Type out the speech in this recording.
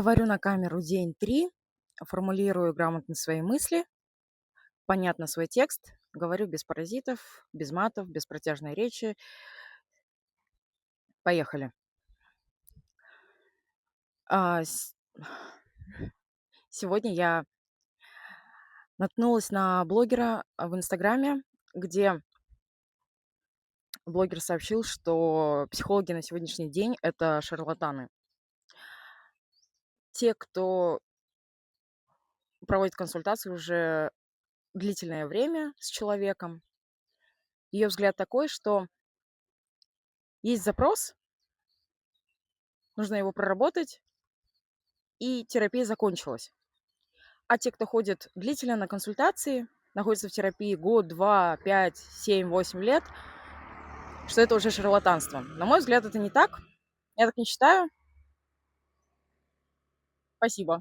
Говорю на камеру день 3, формулирую грамотно свои мысли, понятно свой текст, говорю без паразитов, без матов, без протяжной речи. Поехали. А, с Сегодня я наткнулась на блогера, в "Инстаграме", где блогер сообщил, что психологи на сегодняшний день — это шарлатаны. Те, кто проводит консультации уже длительное время с человеком. Ее взгляд такой, что есть запрос, нужно его проработать, и терапия закончилась. А те, кто ходит длительно на консультации, находятся в терапии год, 2, 5, 7, 8 лет, что это уже шарлатанство. На мой взгляд, это не так. Я так не считаю. Спасибо.